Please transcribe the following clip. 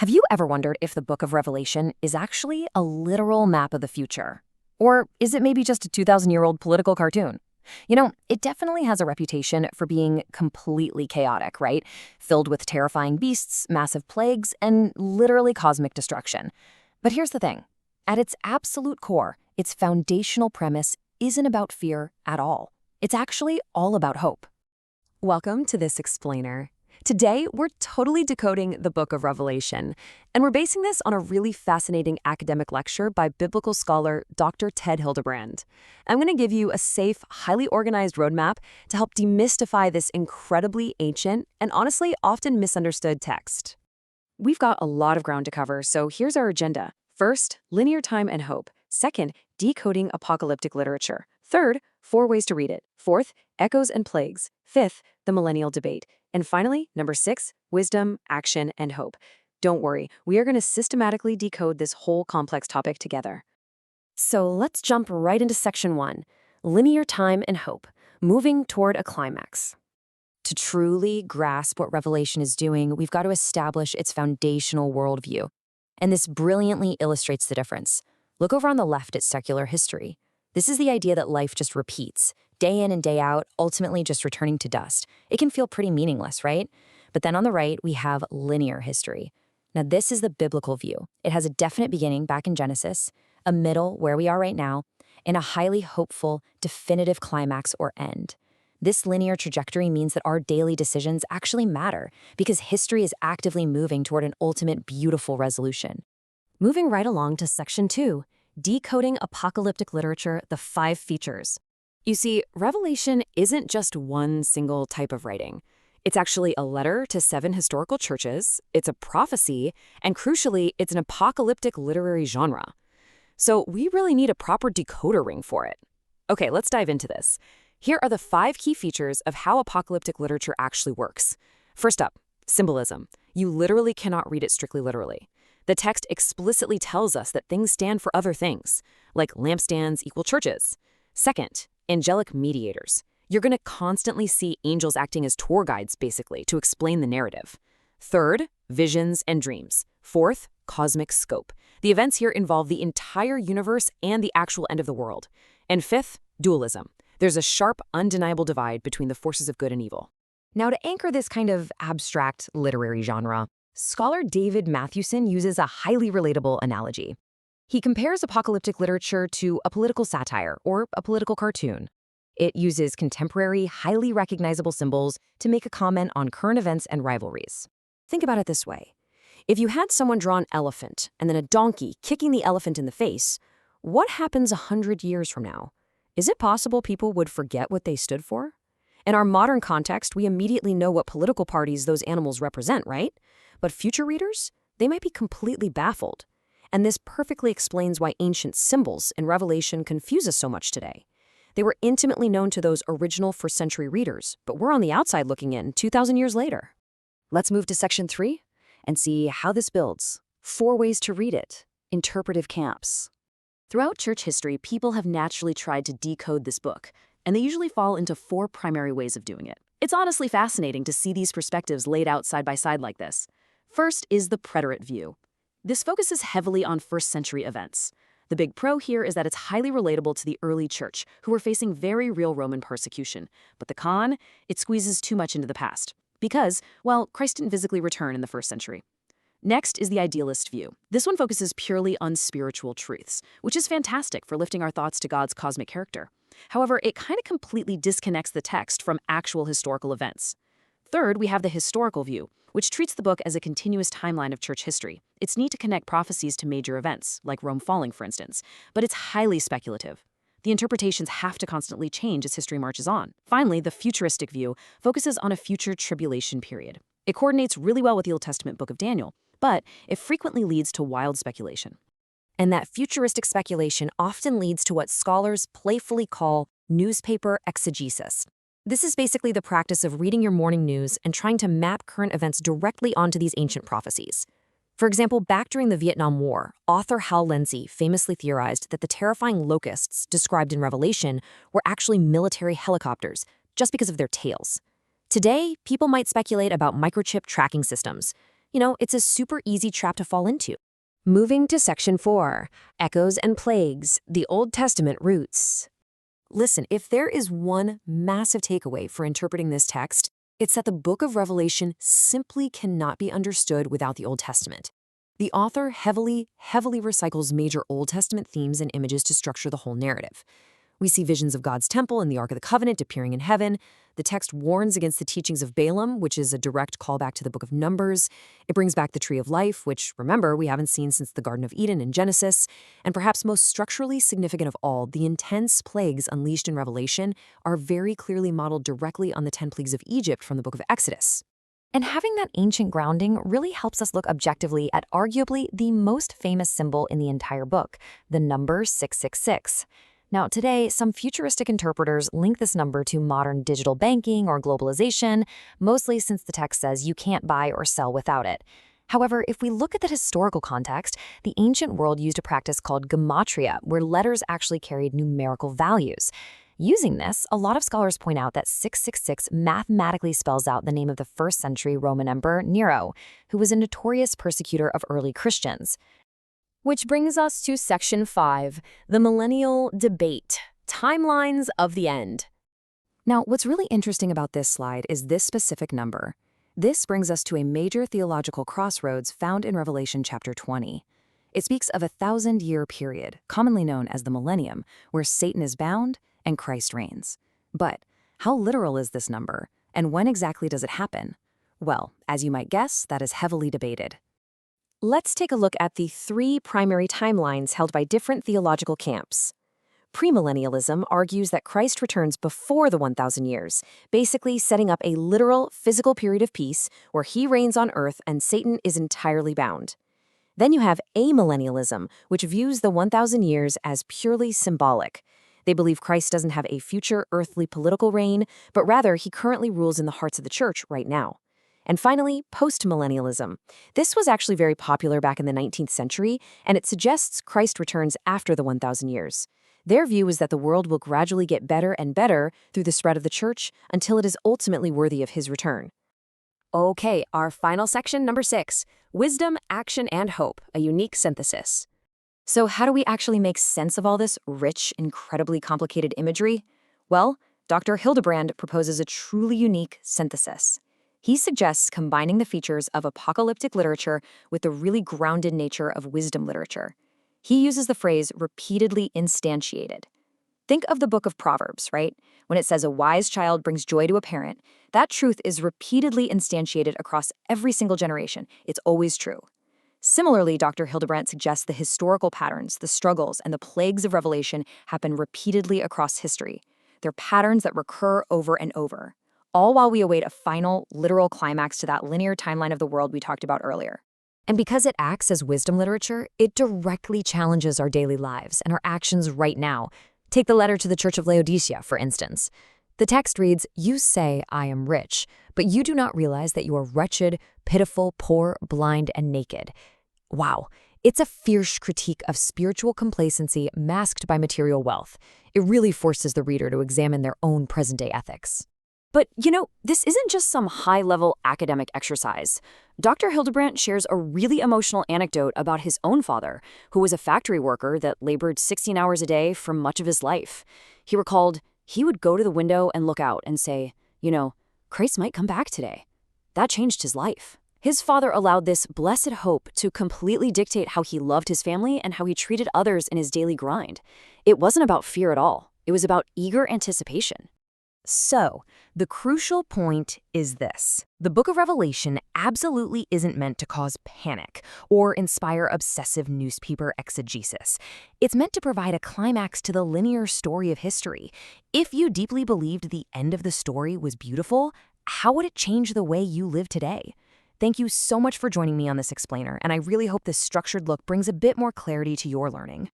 Have you ever wondered if the book of Revelation is actually a literal map of the future? Or is it maybe just a 2,000-year-old political cartoon? It definitely has a reputation for being completely chaotic, right? Filled with terrifying beasts, massive plagues, and literally cosmic destruction. But here's the thing. At its absolute core, its foundational premise isn't about fear at all. It's actually all about hope. Welcome to this explainer. Today, we're totally decoding the book of Revelation, and we're basing this on a really fascinating academic lecture by biblical scholar Dr. Ted Hildebrandt. I'm going to give you a safe, highly organized roadmap to help demystify this incredibly ancient and honestly often misunderstood text. We've got a lot of ground to cover, so here's our agenda. First, linear time and hope. Second, decoding apocalyptic literature. Third, 4 ways to read it. Fourth, echoes and plagues. Fifth, the millennial debate. And finally, number 6, wisdom, action, and hope. Don't worry, we are going to systematically decode this whole complex topic together. So let's jump right into section 1, linear time and hope, moving toward a climax. To truly grasp what Revelation is doing, we've got to establish its foundational worldview. And this brilliantly illustrates the difference. Look over on the left at secular history. This is the idea that life just repeats, day in and day out, ultimately just returning to dust. It can feel pretty meaningless, right? But then on the right, we have linear history. Now, this is the biblical view. It has a definite beginning back in Genesis, a middle where we are right now, and a highly hopeful, definitive climax or end. This linear trajectory means that our daily decisions actually matter because history is actively moving toward an ultimate beautiful resolution. Moving right along to section 2, decoding apocalyptic literature, the 5 features. You see, Revelation isn't just one single type of writing. It's actually a letter to 7 historical churches, it's a prophecy, and crucially, it's an apocalyptic literary genre. So we really need a proper decoder ring for it. Okay, let's dive into this. Here are the 5 key features of how apocalyptic literature actually works. First up, symbolism. You literally cannot read it strictly literally. The text explicitly tells us that things stand for other things, like lampstands equal churches. Second, angelic mediators. You're going to constantly see angels acting as tour guides, basically, to explain the narrative. Third, visions and dreams. Fourth, cosmic scope. The events here involve the entire universe and the actual end of the world. And fifth, dualism. There's a sharp, undeniable divide between the forces of good and evil. Now, to anchor this kind of abstract literary genre, scholar David Mathewson uses a highly relatable analogy. He compares apocalyptic literature to a political satire or a political cartoon. It uses contemporary, highly recognizable symbols to make a comment on current events and rivalries. Think about it this way. If you had someone draw an elephant and then a donkey kicking the elephant in the face, what happens 100 years from now? Is it possible people would forget what they stood for? In our modern context, we immediately know what political parties those animals represent, right? But future readers, they might be completely baffled. And this perfectly explains why ancient symbols in Revelation confuse us so much today. They were intimately known to those original first-century readers, but we're on the outside looking in 2,000 years later. Let's move to section 3 and see how this builds. 4 ways to read it. Interpretive camps. Throughout church history, people have naturally tried to decode this book, and they usually fall into 4 primary ways of doing it. It's honestly fascinating to see these perspectives laid out side by side like this. First is the preterite view. This focuses heavily on first-century events. The big pro here is that it's highly relatable to the early church, who were facing very real Roman persecution. But the con, it squeezes too much into the past. Because, well, Christ didn't physically return in the 1st century. Next is the idealist view. This one focuses purely on spiritual truths, which is fantastic for lifting our thoughts to God's cosmic character. However, it kind of completely disconnects the text from actual historical events. Third, we have the historical view, which treats the book as a continuous timeline of church history. It's neat to connect prophecies to major events, like Rome falling, for instance, but it's highly speculative. The interpretations have to constantly change as history marches on. Finally, the futuristic view focuses on a future tribulation period. It coordinates really well with the Old Testament book of Daniel, but it frequently leads to wild speculation. And that futuristic speculation often leads to what scholars playfully call newspaper exegesis. This is basically the practice of reading your morning news and trying to map current events directly onto these ancient prophecies. For example, back during the Vietnam War, author Hal Lindsey famously theorized that the terrifying locusts described in Revelation were actually military helicopters, just because of their tails. Today, people might speculate about microchip tracking systems. It's a super easy trap to fall into. Moving to Section 4, Echoes and Plagues, the Old Testament Roots. Listen, if there is one massive takeaway for interpreting this text, it's that the book of Revelation simply cannot be understood without the Old Testament. The author heavily recycles major Old Testament themes and images to structure the whole narrative. We see visions of God's temple and the Ark of the Covenant appearing in heaven. The text warns against the teachings of Balaam, which is a direct callback to the book of Numbers. It brings back the Tree of Life, which, remember, we haven't seen since the Garden of Eden in Genesis. And perhaps most structurally significant of all, the intense plagues unleashed in Revelation are very clearly modeled directly on the 10 plagues of Egypt from the book of Exodus. And having that ancient grounding really helps us look objectively at arguably the most famous symbol in the entire book, the number 666. Now, today, some futuristic interpreters link this number to modern digital banking or globalization, mostly since the text says you can't buy or sell without it. However, if we look at the historical context, the ancient world used a practice called gematria, where letters actually carried numerical values. Using this, a lot of scholars point out that 666 mathematically spells out the name of the first-century Roman Emperor Nero, who was a notorious persecutor of early Christians. Which brings us to Section 5, the Millennial Debate, Timelines of the End. Now, what's really interesting about this slide is this specific number. This brings us to a major theological crossroads found in Revelation chapter 20. It speaks of a 1,000-year period, commonly known as the millennium, where Satan is bound and Christ reigns. But how literal is this number, and when exactly does it happen? Well, as you might guess, that is heavily debated. Let's take a look at the 3 primary timelines held by different theological camps. Premillennialism argues that Christ returns before the 1,000 years, basically setting up a literal physical period of peace where he reigns on earth and Satan is entirely bound. Then you have amillennialism, which views the 1,000 years as purely symbolic. They believe Christ doesn't have a future earthly political reign, but rather he currently rules in the hearts of the church right now. And finally, postmillennialism. This was actually very popular back in the 19th century, and it suggests Christ returns after the 1,000 years. Their view is that the world will gradually get better and better through the spread of the church until it is ultimately worthy of his return. Okay, our final section, number 6, Wisdom, Action, and Hope, a unique synthesis. So how do we actually make sense of all this rich, incredibly complicated imagery? Well, Dr. Hildebrandt proposes a truly unique synthesis. He suggests combining the features of apocalyptic literature with the really grounded nature of wisdom literature. He uses the phrase repeatedly instantiated. Think of the book of Proverbs, right? When it says a wise child brings joy to a parent, that truth is repeatedly instantiated across every single generation. It's always true. Similarly, Dr. Hildebrandt suggests the historical patterns, the struggles, and the plagues of Revelation happen repeatedly across history. They're patterns that recur over and over, all while we await a final, literal climax to that linear timeline of the world we talked about earlier. And because it acts as wisdom literature, it directly challenges our daily lives and our actions right now. Take the letter to the Church of Laodicea, for instance. The text reads, "You say, I am rich, but you do not realize that you are wretched, pitiful, poor, blind, and naked." Wow, it's a fierce critique of spiritual complacency masked by material wealth. It really forces the reader to examine their own present-day ethics. But, this isn't just some high-level academic exercise. Dr. Hildebrandt shares a really emotional anecdote about his own father, who was a factory worker that labored 16 hours a day for much of his life. He recalled he would go to the window and look out and say, Christ might come back today. That changed his life. His father allowed this blessed hope to completely dictate how he loved his family and how he treated others in his daily grind. It wasn't about fear at all. It was about eager anticipation. So, the crucial point is this. The book of Revelation absolutely isn't meant to cause panic or inspire obsessive newspaper exegesis. It's meant to provide a climax to the linear story of history. If you deeply believed the end of the story was beautiful, how would it change the way you live today? Thank you so much for joining me on this explainer, and I really hope this structured look brings a bit more clarity to your learning.